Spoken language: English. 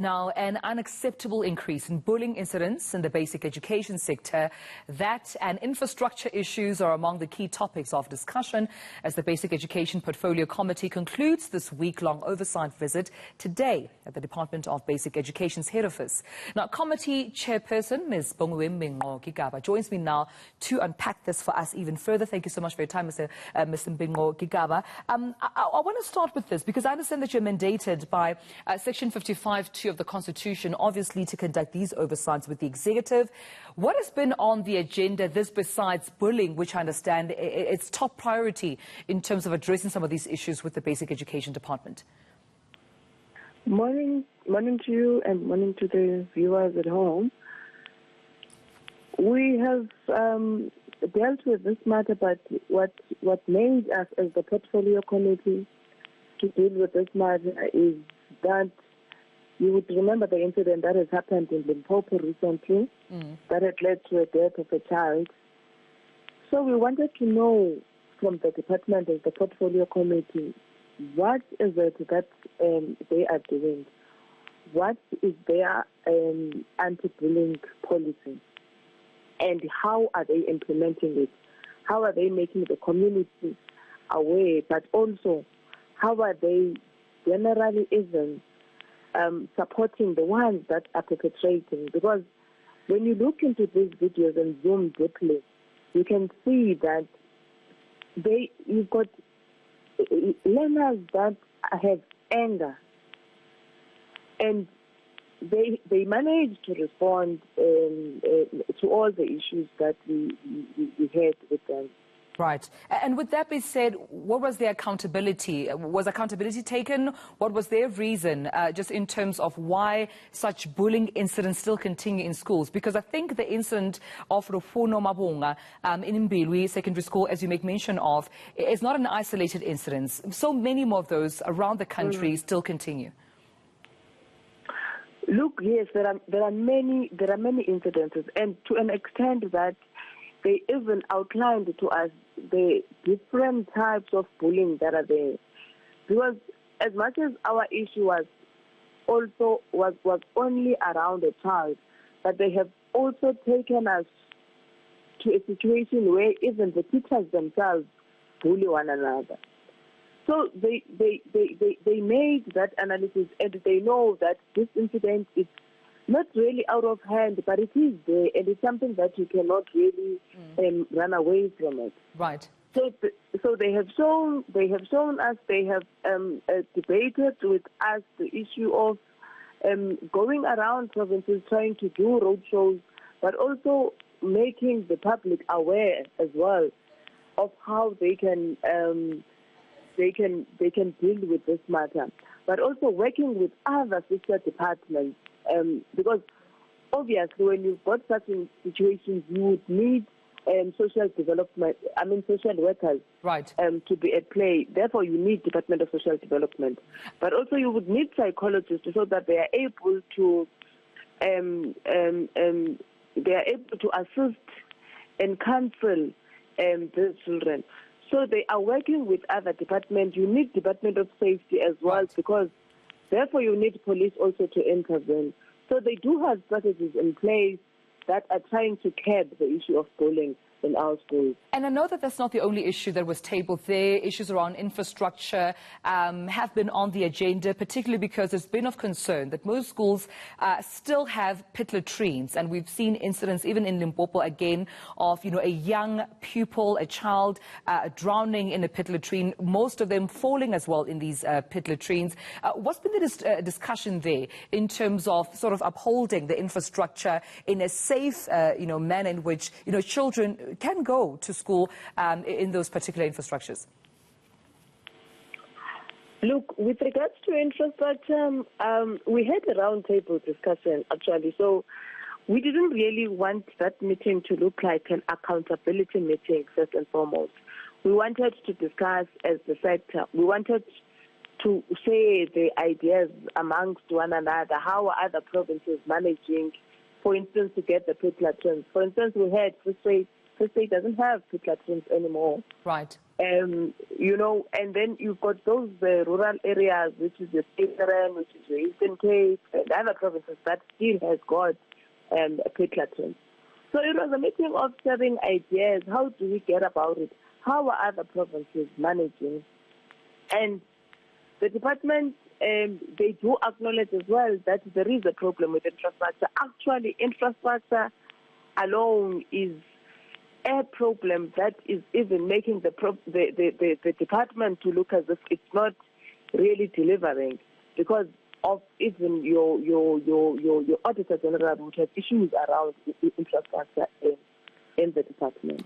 Now, an unacceptable increase in bullying incidents in the basic education sector. That and infrastructure issues are among the key topics of discussion as the Basic Education Portfolio Committee concludes this week-long oversight visit today at the Department of Basic Education's head office. Now, Committee Chairperson Ms. Bongiwe Mbingo-Gigaba joins me now to unpack this for us even further. Thank you so much for your time, Mr. Mbingo-Gigaba. I want to start with this because I understand that you're mandated by Section 55(2) of the Constitution, obviously, to conduct these oversights with the executive. What has been on the agenda, this besides bullying, which I understand it's top priority in terms of addressing some of these issues with the Basic Education Department? Morning to you and morning to the viewers at home. We have dealt with this matter, but what made us as the Portfolio Committee to deal with this matter is that you would remember the incident that has happened in Limpopo recently that had led to a death of a child. So we wanted to know from the department as the Portfolio Committee, what is it that they are doing? What is their anti-bullying policy? And how are they implementing it? How are they making the community aware? But also, how are they generally even supporting the ones that are perpetrating? Because when you look into these videos and zoom deeply, you can see that you've got learners that have anger, and they manage to respond to all the issues that we had with them. Right. And with that being said, what was their accountability? Was accountability taken? What was their reason, just in terms of why such bullying incidents still continue in schools? Because I think the incident of Rufuno Mabunga in Mbilwi Secondary School, as you make mention of, is not an isolated incident. So many more of those around the country still continue. Look, yes, there are many incidences, and to an extent that they even outlined to us the different types of bullying that are there. Because as much as our issue was only around a child, but they have also taken us to a situation where even the teachers themselves bully one another. So they made that analysis, and they know that this incident is not really out of hand, but it is there, and it's something that you cannot really run away from it. Right. So they have shown us, they have debated with us the issue of going around provinces trying to do road shows, but also making the public aware as well of how they can deal with this matter, but also working with other sister departments. Because obviously when you've got such situations, you would need social workers right. To be at play. Therefore, you need Department of Social Development. But also you would need psychologists so that they are able to assist and counsel the children. So they are working with other departments. You need Department of Safety as well, right. Because therefore, you need police also to intervene. So they do have strategies in place that are trying to curb the issue of bullying in our schools. And I know that that's not the only issue that was tabled there. Issues around infrastructure have been on the agenda, particularly because it's been of concern that most schools still have pit latrines. And we've seen incidents, even in Limpopo again, of a young pupil, a child, drowning in a pit latrine, most of them falling as well in these pit latrines. What's been the discussion there in terms of sort of upholding the infrastructure in a safe manner in which children can go to school in those particular infrastructures? Look, with regards to infrastructure, we had a roundtable discussion, actually. So we didn't really want that meeting to look like an accountability meeting, first and foremost. We wanted to discuss as the sector. We wanted to share the ideas amongst one another. How are other provinces managing, for instance, to get the pit latrines? For instance, we had Free Free State doesn't have pit latrines anymore. Right. You know, and then you've got those rural areas, which is the Eastern, which is the Eastern Cape, and other provinces that still has got pit latrines. So it was a meeting of sharing ideas. How do we get about it? How are other provinces managing? And the department, they do acknowledge as well that there is a problem with infrastructure. Actually, infrastructure alone is a problem that is even making the department to look as if it's not really delivering, because of even your Auditor General would have issues around infrastructure in the department.